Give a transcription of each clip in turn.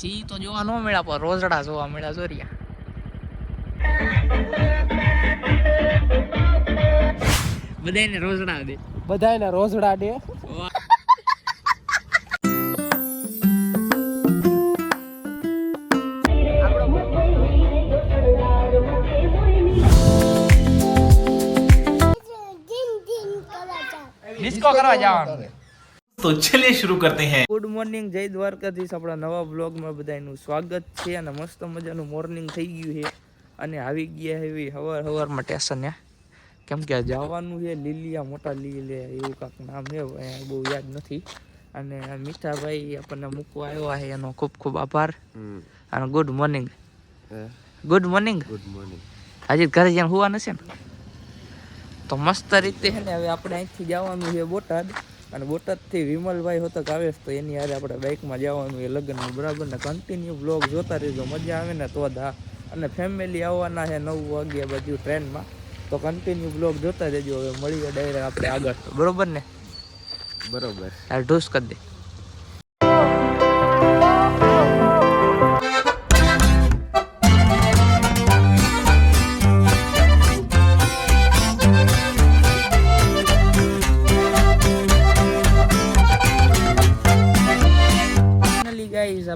C તો જોવા ન મળ્યા પણ રોજડા જોવા મળ્યા જોરિયા બધાને રોજડા દે બધાને રોજડા દે ડિસ્કો કરવા જવાનું तो चलिए शुरू करते हैं। ગુડ મોર્નિંગ, જય દ્વારકાધીશ. આપણા નવા બ્લોગમાં બધાનું સ્વાગત છે અને મસ્ત મજાનું મોર્નિંગ થઈ ગયું છે અને આવી ગયા એવી હવારમાં સ્ટેશને કેમ કે જવાનું છે લીલિયા મોટા લીલિયા એવું કાંક નામ છે બહુ યાદ નથી અને મીઠાભાઈ આપણને મૂકવા આવ્યા છે એનો ખૂબ ખૂબ આભાર અને ગુડ મોર્નિંગ. Good morning. હજી ઘરે જ્યાં હોવા નથી ને તો મસ્ત રીતે છે ને હવે આપણે અહીંથી જવાનું છે બોટાદ અને બોટાદથી વિમલભાઈ હોતક આવે તો એની હારે આપણે બાઇકમાં જવાનું એ લગ્નમાં બરાબર ને કન્ટિન્યુ બ્લોગ જોતા રહેજો, મજા આવે ને તો જ. હા, અને ફેમિલી આવવાના છે 9 વાગ્યા બધું ટ્રેનમાં, તો કન્ટિન્યુ બ્લોગ જોતા રહેજો. હવે મળીએ ડાયરેક્ટ આપણે આગળ, બરોબર ને? બરોબર. આ ઢૂસ કરી દે.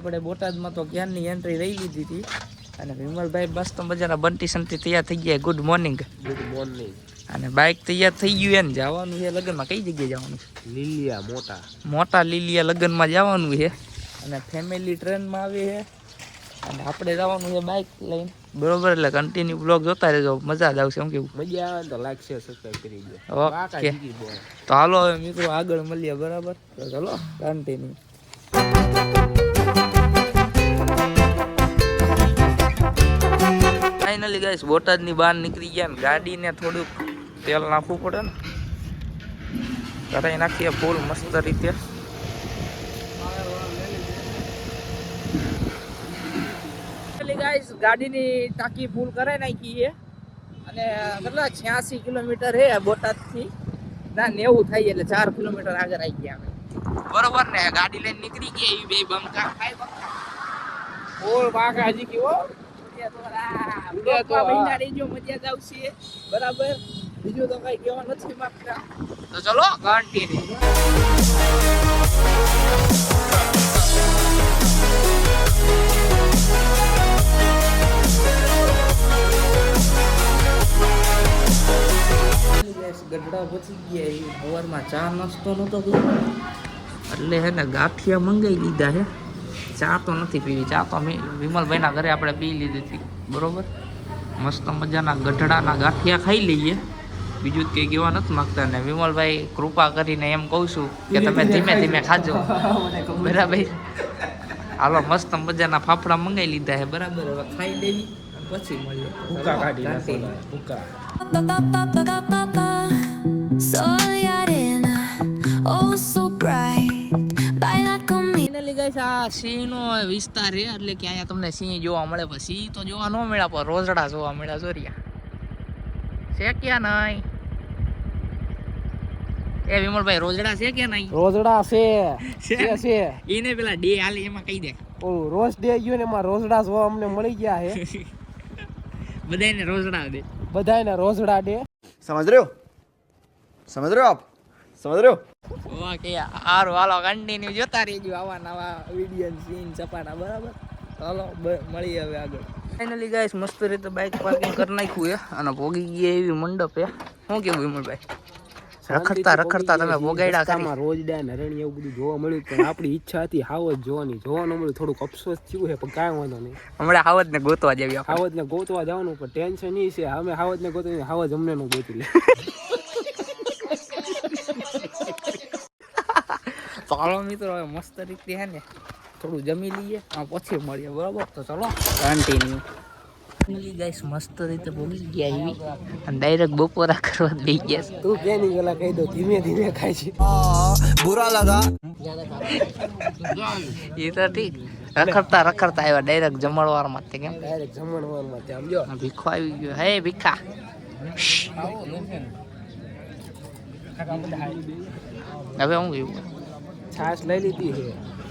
આપણે બોટાદમાં તો ક્યારની એન્ટ્રી લઈ લીધી હતી અને વિમલભાઈ બસ તો મજાના બંટી સંટી તૈયાર થઈ ગયા. Good morning. Good morning. અને બાઇક તૈયાર થઈ ગયું એને જવાનું છે લગ્નમાં. કઈ જગ્યાએ જવાનું છે? લીલિયા મોટા લીલિયા લગ્નમાં જવાનું છે અને ફેમિલી ટ્રેનમાં આવી છે અને આપણે જવાનું છે બાઇક લઈને, બરોબર? એટલે કન્ટિન્યુ બ્લોગ જોતા રહેજો, મજા જ આવશે. એમ કેવું? મજા આવે તો લાગશે, સબસ્ક્રાઇબ કરી દો. ઓકે, તો હાલો હવે મિત્રો આગળ મળીએ, બરાબર? તો ચલો કન્ટિન્યુ. ફાઇનલી ગાઈસ બોટાદની બહાર નીકળી ગયા ને ગાડીને થોડુંક તેલ નાખવું પડે ને, કરાઈ નાખીએ ફૂલ મસ્ત રીતે. ગાઈસ ગાડીની ટાંકી ફૂલ કરાઈ નાખી છે અને કેટલા 86 કિલોમીટર છે બોટાદથી, ના 90 થાય એટલે 4 કિલોમીટર આગળ આવી ગયા અમે, બરોબર ને? ગાડી લઈને નીકળી ગયા એ બે બંકા ખાય ફૂલ બાકા હજી કેવો બરાબર. બીજું તો કઈ કહેવા નથી માંગતા, તો ચલો કન્ટિન્યુ. ગઢડા પહોંચી ગયા. એ સવારમાં ચા નાસ્તો નતો કર્યો એટલે હે ને ગાંઠિયા મંગાવી લીધા છે. ચા તો નથી પીવી, ચા તો અમે વિમલભાઈના ઘરે આપણે પી લીધી હતી, બરોબર? મસ્ત મજાના ગઢડાના ગાંઠિયા ખાઈ લઈએ, બીજું જ કંઈ કહેવા નથી માગતા. ને વિમલભાઈ કૃપા કરીને એમ કહું છું કે તમે ધીમે ધીમે ખાજો, બરાબર? હાલો, મસ્ત મજાના ફાફડા મંગાવી લીધા છે, બરાબર? હવે ખાઈ લેવી અને પછી મળીએ. ભૂકા કાઢી નાખો, ભૂકા. આ સિંહ નો વિસ્તાર છે એટલે કે અહીંયા તમને સિંહ જોવા મળે, પણ સિંહ તો જોવા ન મળ્યા પણ રોજડા જોવા મળ્યા જોરિયા છે. ક્યાં નહીં એ વિમલભાઈ, રોજડા છે કે નહીં? રોજડા છે. એને પેલા ડે હાલે એમાં કહી દે. ઓલું રોજ ડે ગયો ને એમાં રોજડા જોવા અમને મળી ગયા છે. બધાને રોજડા દે. બધાને રોજડા દે. समझ रहे हो आप समझ रहे हो? ઓકે, હારું હાલો કન્ટિન્યુ જોતા રહેજો આવા નવા વિડીયો સીન સપાટા, બરાબર? ચાલો મળીએ હવે આગળ. ફાઇનલી ગાઈસ મસ્ત રીતે બાઇક પાર્કિંગ કરી નાખ્યું છે અને ભોગી ગયા એવી મંડપ છે. શું કેવું વિમલભાઈ? રખડતા તમે ભોગાડ્યા ખરી? રોજડા ને હરણી એવું બધું જોવા મળ્યું, પણ આપણી ઈચ્છા હતી હાવજ જોવાની, જોવાનું મળ્યું. થોડુંક અફસોસ થયું છે પણ કાંઈ વાંધો નહીં. હમણાં હાવજ ને ગોતવા જઈએ. હાવજ ને ગોતવા જવાનું પણ ટેન્શન એ છે અમે હાવજ ને ગોતવી, હાવજ અમને નું ગોતી લે. તો હાલો મિત્રો હવે મસ્ત રીતે છે ને થોડું જમી લઈએ પછી મળીએ, બરાબર? તો ચલો કન્ટિન્યુ. ફાઇનલી ગાઈસ મસ્ત રીતે ભોગી ગયા એવી અને ડાયરેક્ટ બપોરા કરવા દઈ ગયા. તું કે નહીં પેલા કહી દો, ધીમે ધીમે ખાય છે. बुरा लगा એ તો ઠીક. રખડતા આવ્યા ડાયરેક્ટ જમણવારમાં. કેમ ડાયરેક્ટ જમણવારમાં? આમ જો ભીખો આવી ગયો. હે ભીખા, હવે હું ગયું છાશ લઈ લીધી છે.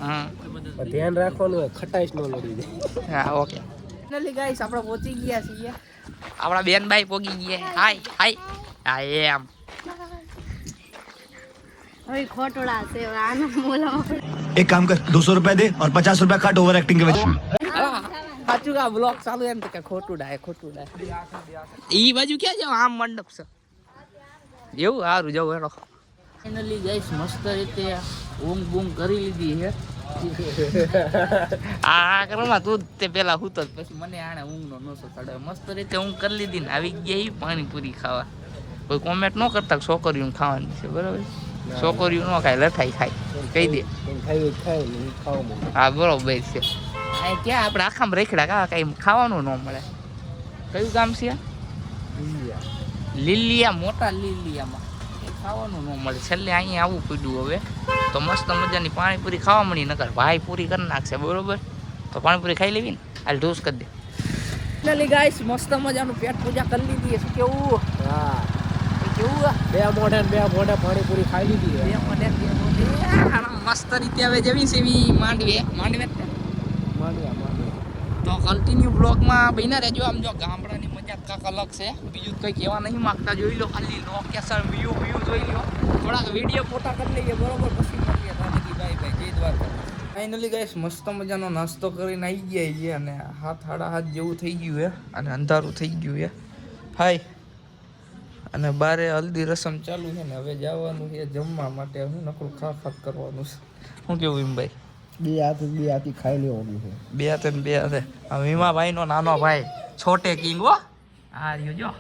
હા પણ ધ્યાન રાખવાનું હોય ખટાઈશ ન લડી જાય. હા ઓકે ફાઇનલી ગાઈસ આપણે પહોંચી ગયા છીએ. આપણા બેનભાઈ પોગી ગયા. હાય હાય હા એમ હવે ખોટોડા છે આનો મોલામાં एक काम कर 200 रुपए दे और 50 रुपए काट ओवर एक्टिंग के वजह સાચું કા બ્લોગ ચાલુ એમ તો કે ખોટું ડાય ઈ બાજુ ક્યાં જાવ આમ મંડપ છે એવું સારું જવું હેડો ફાઇનલી ગાઈસ મસ્ત રીતે ઊંઘ બૂંઘ કરી લીધી છે આ કરમાં તું તે પેલા હુતો પછી મને આણે ઊંઘનો નોસો ચડે મસ્ત રીતે ઊંઘ કરી લીધી ને આવી ગયા ઈ પાણીપુરી ખાવા કોઈ કોમેન્ટ ન કરતા છોકરીઓને ખાવાની છે બરાબર છોકરીઓ ન ખાય લઠાઈ ખાય કહી દે ખાય ને ખાવા હા બરોબર છે આ ક્યાં આપણે આખામાં રેખડા કા કઈ ખાવાનું ન મળે કયું ગામ છે લીલિયા મોટા લીલિયામાં ખાવાનું ન મળે છેલ્લે અહીંયા આવવું પડ્યું હવે તો મસ્ત મજાની પાણીપુરી ખાવા મળી નકર ભાઈ પૂરી કરી નાખશે બરોબર તો પાણીપુરી ખાઈ લેવી ને હાલ ઢોસ કરી દે ફાઇનલી ગાઈસ મસ્ત મજાનું પેટ પૂજા કરી લીધી શું કેવું હા કેવું બે મોઢે પાણીપુરી ખાઈ લીધી મસ્ત રીતે હવે જેવી સેવી માંડવે તો કન્ટિન્યુ બ્લોગમાં બહીને રહેજો આમ જો ગામડાની મજા કાંક અલગ છે બીજું કંઈ કહેવા નહીં માગતા જોઈ લો ખાલી લોકેશન વ્યૂ જોઈ લો થોડાક વિડીયો ફોટા કરી લઈએ બરોબર પછી મળીએ બાય જય દ્વારકા ફાઇનલી ગાઈસ મસ્ત મજાનો નાસ્તો કરીને આવી ગયા છીએ અને 7:30 જેવું થઈ ગયું છે અને અંધારું થઈ ગયું છે હાય અને બારે હલ્દી રસમ ચાલુ છે ને હવે જવાનું છે જમવા માટે હું નકરું ખા કરવાનું છે શું કેવું એમ ભાઈ બે હાથી ખાઈ લેવાનું છે બે હાથે ને બે હાથે વીમાભાઈ નો નાનો ભાઈ છોટે કિંગ હો હા રહ્યો જો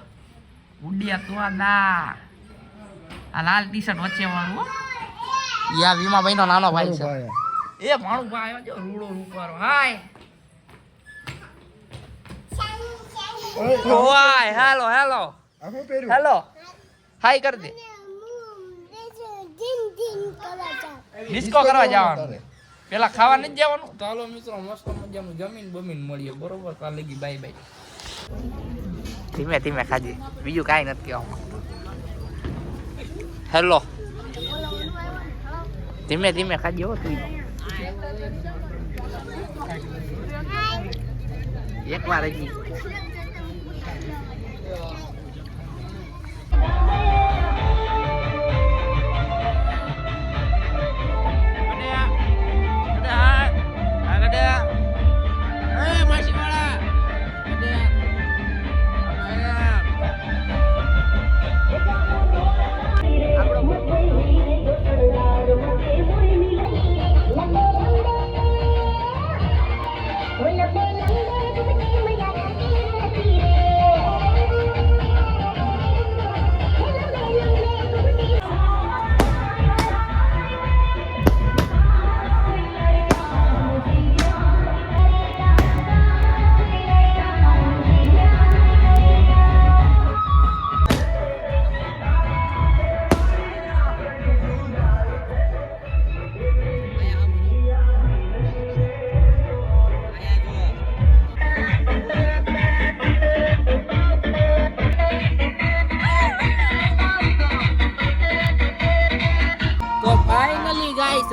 ઉડિયા તો ના આ લાલ ટી શર્ટ વચ્ચે વાળું હો યા વીમાભાઈ નો નાનો ભાઈ છે એ ભાણું ભાઈ આવ્યો જો રૂડો રૂપારો હાય ઓય હેલો હેલો હેલો હાય કર દે ડિસ્કો કરવા જવાનું પેલા ખાવા નથી જવાનું તો હાલો મિત્રો મસ્ત મજાનું જમીન બમીન મળીએ બરોબર કાલ લગી બાય બાય ધીમે ધીમે ખાજે બીજું કાંઈ નથી કહેવામાં હેલો ધીમે ધીમે ખાજે હો તું એક વાર હજી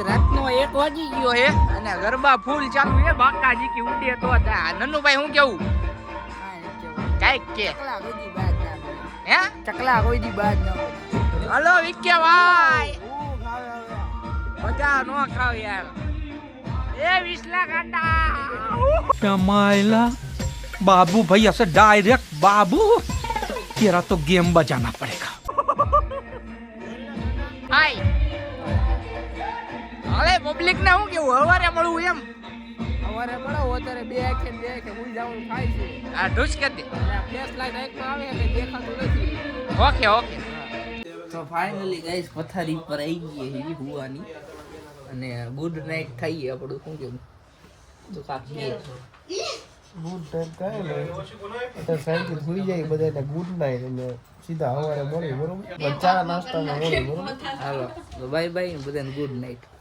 રાતનો 1 વાગી ગયો હે અને ગરબા ફૂલ ચાલુ હે બાકાજી કી ઉડે તો નન્નુભાઈ હું કેવું કાઈ કે હે ચકલા કોઈ દી બાદ ન હલો વિકે ભાઈ મજા નો ખાવ યાર એ વિસલા કાંડા मायला बाबू भैया से डायरेक्ट बाबू तेरा तो गेम बजाना पड़ेगा હાય અરે પબ્લિક ને હું કેવું હવારે મળું એમ હવારે મળો અત્યારે બે આંખે હું જાવું થાય છે આ ઢૂસ કરી દે ફ્લેશ લાઈટ એક માં આવે એટલે દેખાતું નથી ઓકે ઓકે તો ફાઇનલી ગાઈસ પથારી પર આવી ગઈ છે હુવાની અને ગુડ નાઈટ ખાઈએ આપણું શું કેવું તો કાકી ગુડ નાઈટ કાંઈ નહીં અત્યારે શાંતિ સુઈ જાય બધાને ગુડ નાઈટ અને સીધા સવારે મળે બરોબર ચા નાસ્તામાં મળે બરોબર હાલો તો બાય બાય બધાને ગુડ નાઈટ